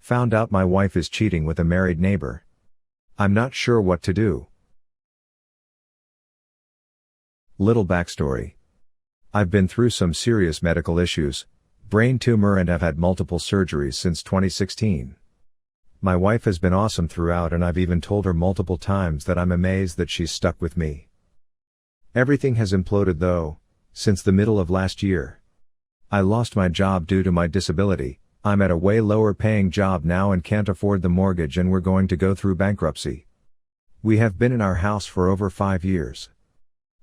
Found out my wife is cheating with a married neighbor. I'm not sure what to do. Little backstory. I've been through some serious medical issues, brain tumor, and have had multiple surgeries since 2016. My wife has been awesome throughout, and I've even told her multiple times that I'm amazed that she's stuck with me. Everything has imploded though, since the middle of last year. I lost my job due to my disability. I'm at a way lower paying job now and can't afford the mortgage, and we're going to go through bankruptcy. We have been in our house for over 5 years.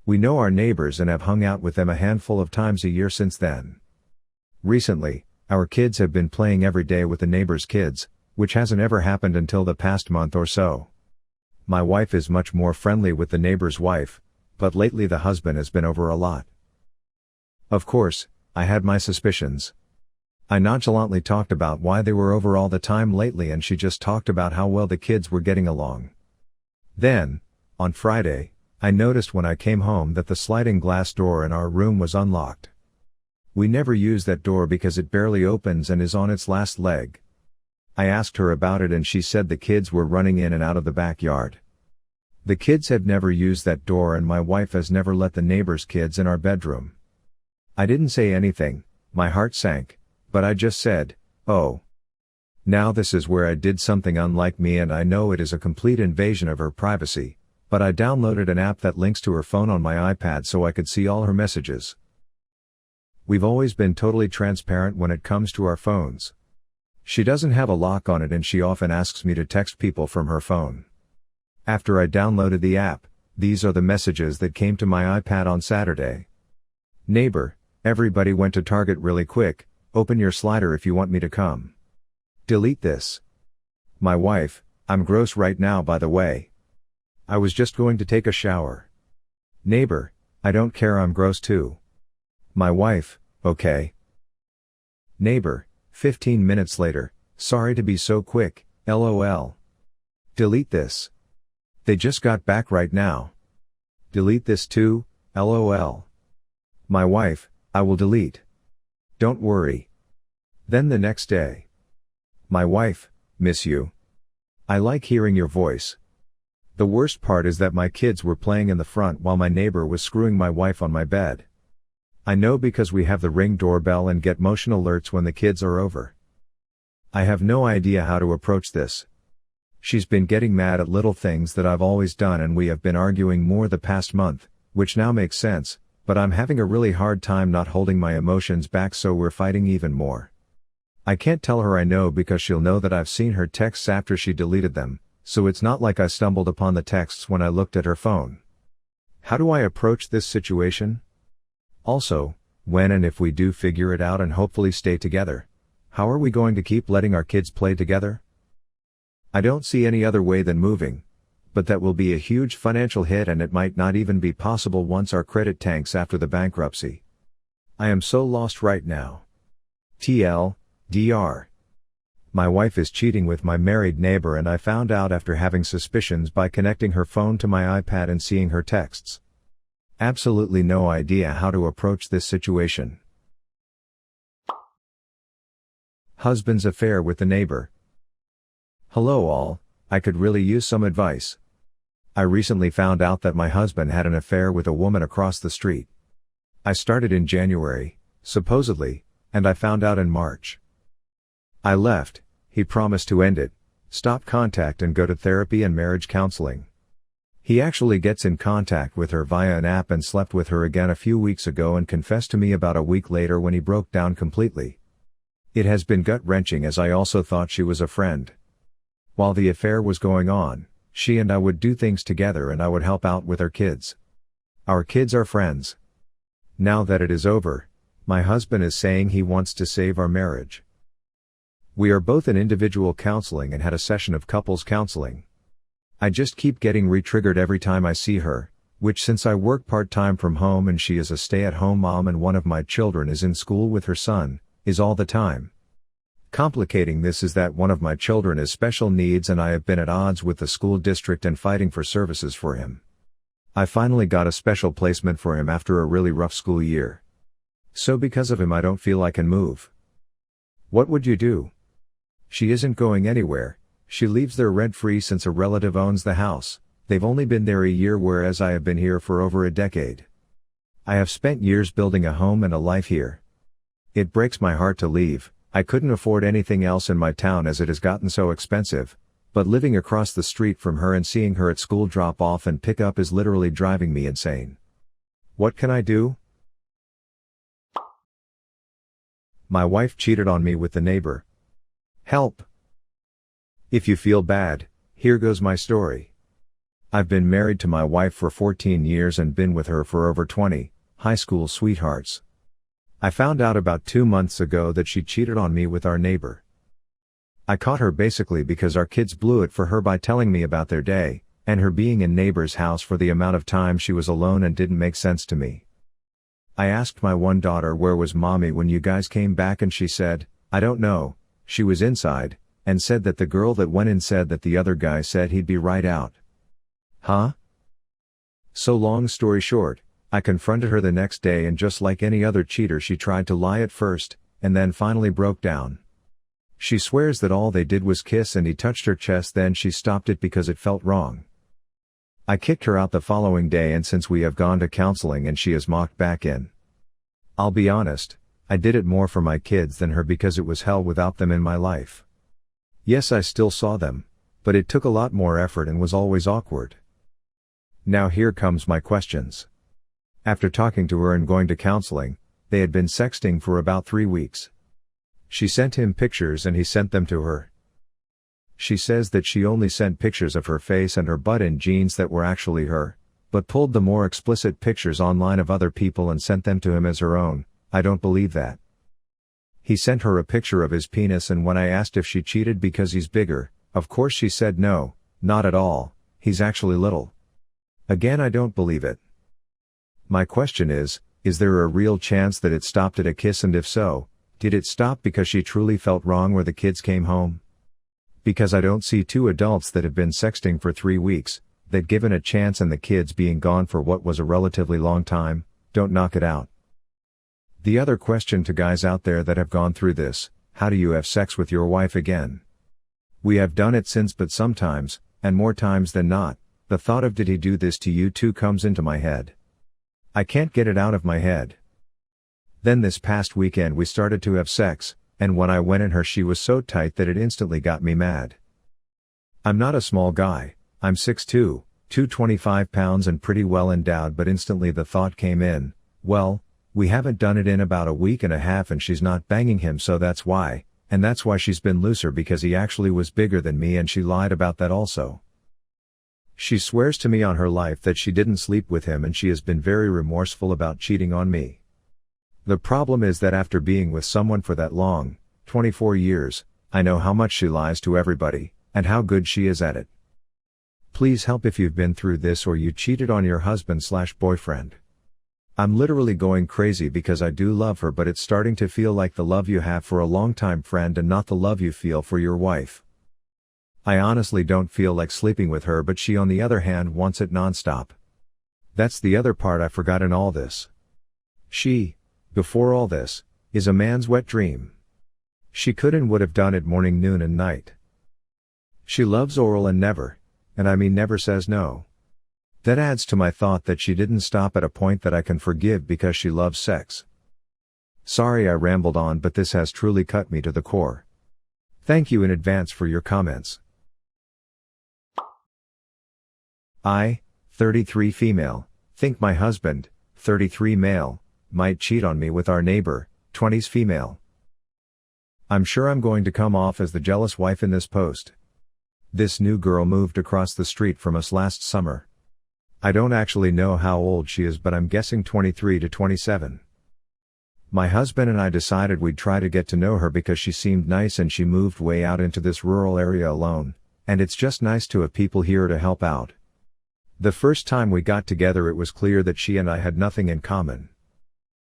We know our neighbors and have hung out with them a handful of times a year since then. Recently, our kids have been playing every day with the neighbors' kids, which hasn't ever happened until the past month or so. My wife is much more friendly with the neighbor's wife, but lately the husband has been over a lot. Of course, I had my suspicions. I nonchalantly talked about why they were over all the time lately, and she just talked about how well the kids were getting along. Then, on Friday, I noticed when I came home that the sliding glass door in our room was unlocked. We never use that door because it barely opens and is on its last leg. I asked her about it and she said the kids were running in and out of the backyard. The kids have never used that door, and my wife has never let the neighbor's kids in our bedroom. I didn't say anything, my heart sank. But I just said, oh. Now this is where I did something unlike me, and I know it is a complete invasion of her privacy, but I downloaded an app that links to her phone on my iPad so I could see all her messages. We've always been totally transparent when it comes to our phones. She doesn't have a lock on it, and she often asks me to text people from her phone. After I downloaded the app, these are the messages that came to my iPad on Saturday. Neighbor, everybody went to Target really quick. Open your slider if you want me to come. Delete this. My wife, I'm gross right now by the way. I was just going to take a shower. Neighbor, I don't care, I'm gross too. My wife, okay. Neighbor, 15 minutes later, sorry to be so quick, LOL. Delete this. They just got back right now. Delete this too, LOL. My wife, I will delete. Don't worry. Then the next day. My wife, miss you. I like hearing your voice. The worst part is that my kids were playing in the front while my neighbor was screwing my wife on my bed. I know because we have the Ring doorbell and get motion alerts when the kids are over. I have no idea how to approach this. She's been getting mad at little things that I've always done, and we have been arguing more the past month, which now makes sense. But I'm having a really hard time not holding my emotions back, so we're fighting even more. I can't tell her I know because she'll know that I've seen her texts after she deleted them, so it's not like I stumbled upon the texts when I looked at her phone. How do I approach this situation? Also, when and if we do figure it out and hopefully stay together, how are we going to keep letting our kids play together? I don't see any other way than moving. But that will be a huge financial hit, and it might not even be possible once our credit tanks after the bankruptcy. I am so lost right now. TLDR. My wife is cheating with my married neighbor, and I found out after having suspicions by connecting her phone to my iPad and seeing her texts. Absolutely no idea how to approach this situation. Husband's affair with the neighbor. Hello all, I could really use some advice. I recently found out that my husband had an affair with a woman across the street. I started in January, supposedly, and I found out in March. I left, he promised to end it, stop contact and go to therapy and marriage counseling. He actually gets in contact with her via an app and slept with her again a few weeks ago and confessed to me about a week later when he broke down completely. It has been gut-wrenching, as I also thought she was a friend. While the affair was going on, she and I would do things together and I would help out with her kids. Our kids are friends. Now that it is over, my husband is saying he wants to save our marriage. We are both in individual counseling and had a session of couples counseling. I just keep getting re-triggered every time I see her, which, since I work part-time from home and she is a stay-at-home mom and one of my children is in school with her son, is all the time. Complicating this is that one of my children is special needs and I have been at odds with the school district and fighting for services for him. I finally got a special placement for him after a really rough school year. So because of him I don't feel I can move. What would you do? She isn't going anywhere. She lives there rent-free since a relative owns the house. They've only been there a year, whereas I have been here for over a decade. I have spent years building a home and a life here. It breaks my heart to leave. I couldn't afford anything else in my town as it has gotten so expensive, but living across the street from her and seeing her at school drop off and pick up is literally driving me insane. What can I do? My wife cheated on me with the neighbor. Help! If you feel bad, here goes my story. I've been married to my wife for 14 years and been with her for over 20, high school sweethearts. I found out about 2 months ago that she cheated on me with our neighbor. I caught her basically because our kids blew it for her by telling me about their day, and her being in neighbor's house for the amount of time she was alone and didn't make sense to me. I asked my one daughter, where was mommy when you guys came back, and she said, I don't know, she was inside, and said that the girl that went in said that the other guy said he'd be right out. Huh? So long story short, I confronted her the next day, and just like any other cheater, she tried to lie at first, and then finally broke down. She swears that all they did was kiss and he touched her chest, then she stopped it because it felt wrong. I kicked her out the following day, and since we have gone to counseling and she has mocked back in. I'll be honest, I did it more for my kids than her because it was hell without them in my life. Yes, I still saw them, but it took a lot more effort and was always awkward. Now here comes my questions. After talking to her and going to counseling, they had been sexting for about 3 weeks. She sent him pictures and he sent them to her. She says that she only sent pictures of her face and her butt in jeans that were actually her, but pulled the more explicit pictures online of other people and sent them to him as her own. I don't believe that. He sent her a picture of his penis, and when I asked if she cheated because he's bigger, of course she said no, not at all, he's actually little. Again, I don't believe it. My question is there a real chance that it stopped at a kiss, and if so, did it stop because she truly felt wrong or the kids came home? Because I don't see two adults that have been sexting for 3 weeks, that given a chance and the kids being gone for what was a relatively long time, don't knock it out. The other question to guys out there that have gone through this: how do you have sex with your wife again? We have done it since, but sometimes, and more times than not, the thought of did he do this to you too comes into my head. I can't get it out of my head. Then this past weekend we started to have sex, and when I went in her she was so tight that it instantly got me mad. I'm not a small guy, I'm 6'2", 225 pounds and pretty well endowed, but instantly the thought came in, well, we haven't done it in about a week and a half and she's not banging him, so that's why, and that's why she's been looser, because he actually was bigger than me, and she lied about that also. She swears to me on her life that she didn't sleep with him, and she has been very remorseful about cheating on me. The problem is that after being with someone for that long, 24 years, I know how much she lies to everybody, and how good she is at it. Please help if you've been through this or you cheated on your husband/boyfriend. I'm literally going crazy because I do love her, but it's starting to feel like the love you have for a longtime friend and not the love you feel for your wife. I honestly don't feel like sleeping with her, but she on the other hand wants it nonstop. That's the other part I forgot in all this. She, before all this, is a man's wet dream. She could and would have done it morning, noon and night. She loves oral and never, and I mean never, says no. That adds to my thought that she didn't stop at a point that I can forgive because she loves sex. Sorry I rambled on, but this has truly cut me to the core. Thank you in advance for your comments. I, 33 female, think my husband, 33 male, might cheat on me with our neighbor, 20s female. I'm sure I'm going to come off as the jealous wife in this post. This new girl moved across the street from us last summer. I don't actually know how old she is, but I'm guessing 23 to 27. My husband and I decided we'd try to get to know her because she seemed nice and she moved way out into this rural area alone, and it's just nice to have people here to help out. The first time we got together it was clear that she and I had nothing in common.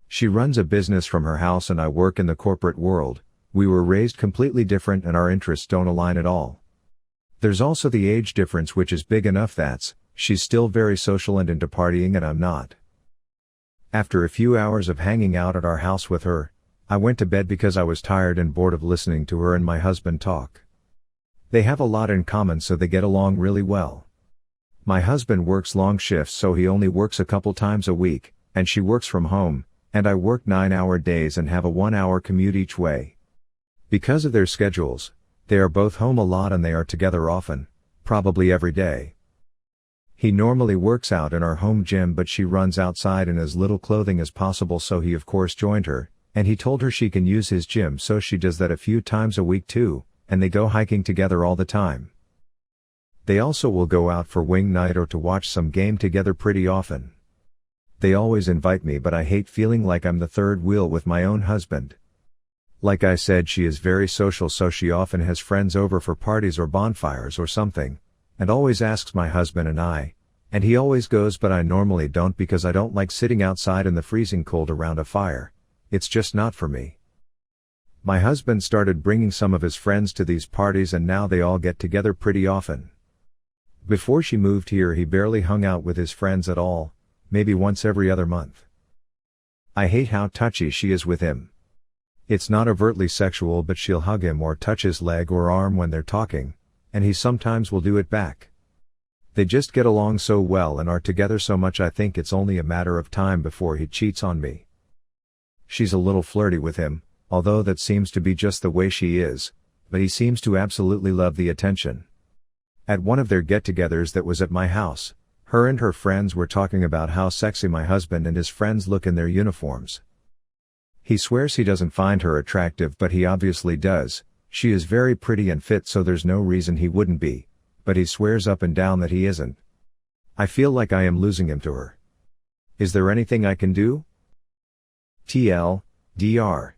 She runs a business from her house and I work in the corporate world. We were raised completely different and our interests don't align at all. There's also the age difference, which is big enough that she's still very social and into partying and I'm not. After a few hours of hanging out at our house with her, I went to bed because I was tired and bored of listening to her and my husband talk. They have a lot in common, so they get along really well. My husband works long shifts, so he only works a couple times a week, and she works from home, and I work 9-hour days and have a 1-hour commute each way. Because of their schedules, they are both home a lot and they are together often, probably every day. He normally works out in our home gym, but she runs outside in as little clothing as possible, so he of course joined her, and he told her she can use his gym, so she does that a few times a week too, and they go hiking together all the time. They also will go out for wing night or to watch some game together pretty often. They always invite me, but I hate feeling like I'm the third wheel with my own husband. Like I said, she is very social, so she often has friends over for parties or bonfires or something, and always asks my husband and I, and he always goes, but I normally don't because I don't like sitting outside in the freezing cold around a fire. It's just not for me. My husband started bringing some of his friends to these parties, and now they all get together pretty often. Before she moved here, he barely hung out with his friends at all, maybe once every other month. I hate how touchy she is with him. It's not overtly sexual, but she'll hug him or touch his leg or arm when they're talking, and he sometimes will do it back. They just get along so well and are together so much, I think it's only a matter of time before he cheats on me. She's a little flirty with him, although that seems to be just the way she is, but he seems to absolutely love the attention. At one of their get-togethers that was at my house, her and her friends were talking about how sexy my husband and his friends look in their uniforms. He swears he doesn't find her attractive, but he obviously does. She is very pretty and fit, so there's no reason he wouldn't be, but he swears up and down that he isn't. I feel like I am losing him to her. Is there anything I can do? TL.DR.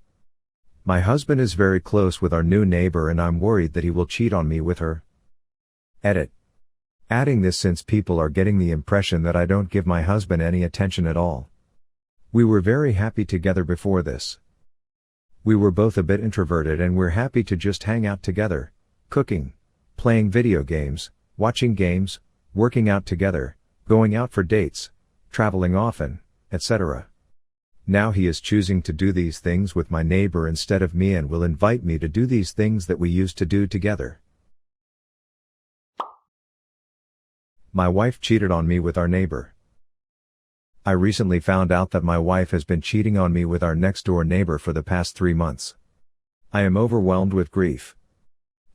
My husband is very close with our new neighbor, and I'm worried that he will cheat on me with her. Edit. Adding this since people are getting the impression that I don't give my husband any attention at all. We were very happy together before this. We were both a bit introverted and we're happy to just hang out together, cooking, playing video games, watching games, working out together, going out for dates, traveling often, etc. Now he is choosing to do these things with my neighbor instead of me and will invite me to do these things that we used to do together. My wife cheated on me with our neighbor. I recently found out that my wife has been cheating on me with our next-door neighbor for the past 3 months. I am overwhelmed with grief.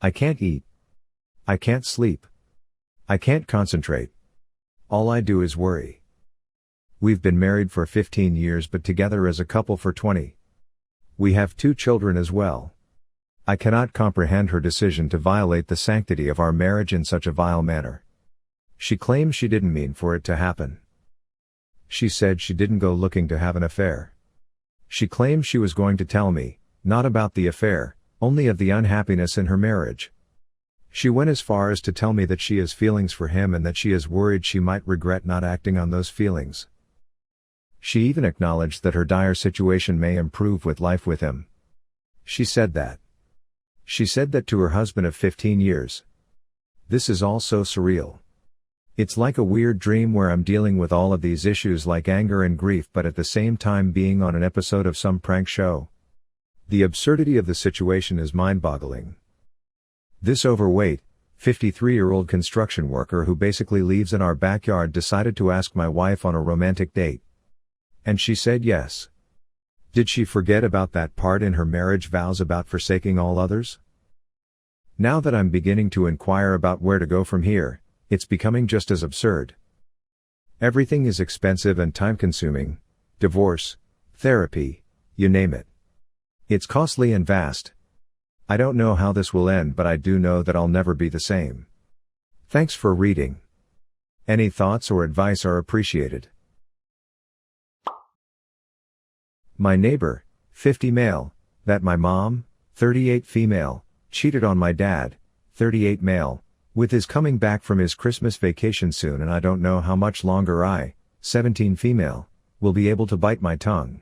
I can't eat. I can't sleep. I can't concentrate. All I do is worry. We've been married for 15 years but together as a couple for 20. We have 2 children as well. I cannot comprehend her decision to violate the sanctity of our marriage in such a vile manner. She claims she didn't mean for it to happen. She said she didn't go looking to have an affair. She claims she was going to tell me, not about the affair, only of the unhappiness in her marriage. She went as far as to tell me that she has feelings for him and that she is worried she might regret not acting on those feelings. She even acknowledged that her dire situation may improve with life with him. She said that. She said that to her husband of 15 years. This is all so surreal. It's like a weird dream where I'm dealing with all of these issues like anger and grief, but at the same time being on an episode of some prank show. The absurdity of the situation is mind-boggling. This overweight, 53-year-old construction worker who basically lives in our backyard decided to ask my wife on a romantic date. And she said yes. Did she forget about that part in her marriage vows about forsaking all others? Now that I'm beginning to inquire about where to go from here, it's becoming just as absurd. Everything is expensive and time-consuming, divorce, therapy, you name it. It's costly and vast. I don't know how this will end, but I do know that I'll never be the same. Thanks for reading. Any thoughts or advice are appreciated. My neighbor, 50 male, that my mom, 38 female, cheated on my dad, 38 male, with his coming back from his Christmas vacation soon, and I don't know how much longer I, 17 female, will be able to bite my tongue.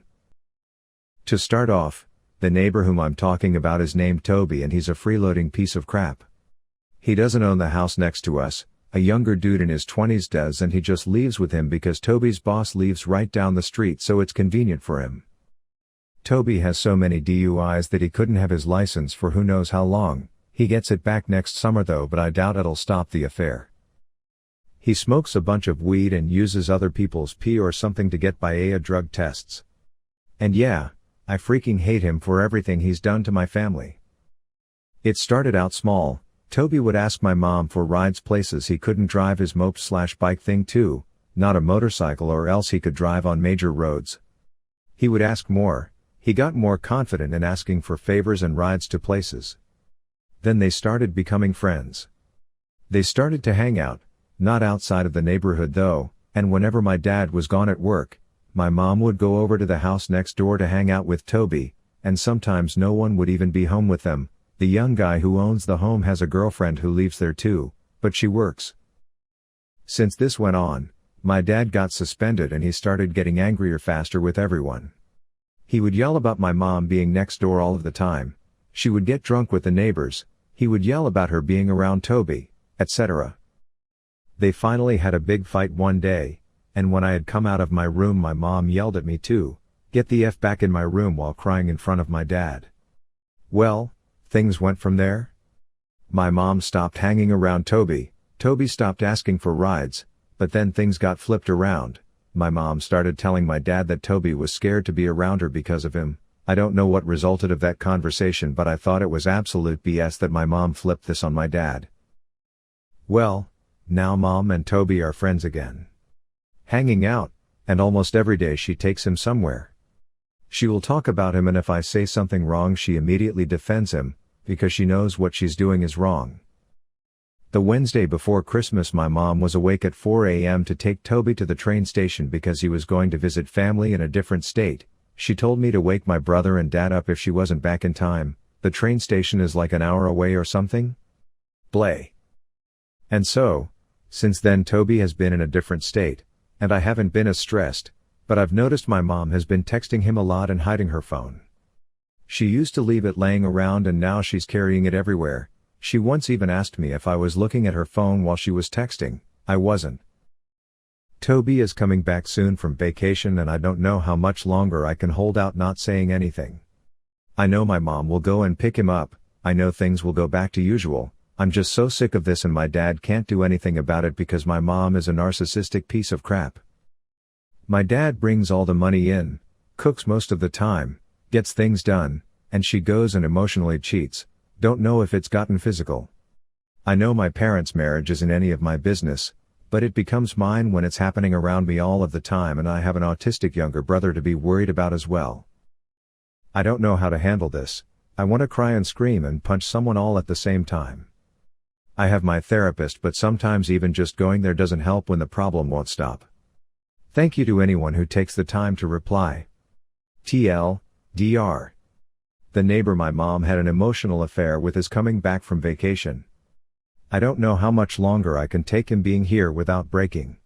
To start off, the neighbor whom I'm talking about is named Toby and he's a freeloading piece of crap. He doesn't own the house next to us, a younger dude in his 20s does, and he just leaves with him because Toby's boss lives right down the street, so it's convenient for him. Toby has so many DUIs that he couldn't have his license for who knows how long. He gets it back next summer though, but I doubt it'll stop the affair. He smokes a bunch of weed and uses other people's pee or something to get by a drug tests. And yeah, I freaking hate him for everything he's done to my family. It started out small. Toby would ask my mom for rides places he couldn't drive his moped/bike thing to, not a motorcycle, or else he could drive on major roads. He would ask more. He got more confident in asking for favors and rides to places. Then they started becoming friends. They started to hang out, not outside of the neighborhood though, and whenever my dad was gone at work, my mom would go over to the house next door to hang out with Toby, and sometimes no one would even be home with them. The young guy who owns the home has a girlfriend who lives there too, but she works. Since this went on, my dad got suspended and he started getting angrier faster with everyone. He would yell about my mom being next door all of the time. She would get drunk with the neighbors. He would yell about her being around Toby, etc. They finally had a big fight one day, and when I had come out of my room my mom yelled at me to get the F back in my room while crying in front of my dad. Well, things went from there. My mom stopped hanging around Toby, Toby stopped asking for rides, but then things got flipped around. My mom started telling my dad that Toby was scared to be around her because of him. I don't know what resulted of that conversation, but I thought it was absolute BS that my mom flipped this on my dad. Well, now mom and Toby are friends again. Hanging out, and almost every day she takes him somewhere. She will talk about him, and if I say something wrong she immediately defends him, because she knows what she's doing is wrong. The Wednesday before Christmas my mom was awake at 4 a.m. to take Toby to the train station because he was going to visit family in a different state. She told me to wake my brother and dad up if she wasn't back in time. The train station is like an hour away or something? Blay. And so, since then Toby has been in a different state, and I haven't been as stressed, but I've noticed my mom has been texting him a lot and hiding her phone. She used to leave it laying around and now she's carrying it everywhere. She once even asked me if I was looking at her phone while she was texting. I wasn't. Toby is coming back soon from vacation and I don't know how much longer I can hold out not saying anything. I know my mom will go and pick him up. I know things will go back to usual. I'm just so sick of this and my dad can't do anything about it because my mom is a narcissistic piece of crap. My dad brings all the money in, cooks most of the time, gets things done, and she goes and emotionally cheats. Don't know if it's gotten physical. I know my parents' marriage isn't any of my business, but it becomes mine when it's happening around me all of the time, and I have an autistic younger brother to be worried about as well. I don't know how to handle this. I want to cry and scream and punch someone all at the same time. I have my therapist, but sometimes even just going there doesn't help when the problem won't stop. Thank you to anyone who takes the time to reply. TL.Dr. The neighbor my mom had an emotional affair with is coming back from vacation. I don't know how much longer I can take him being here without breaking.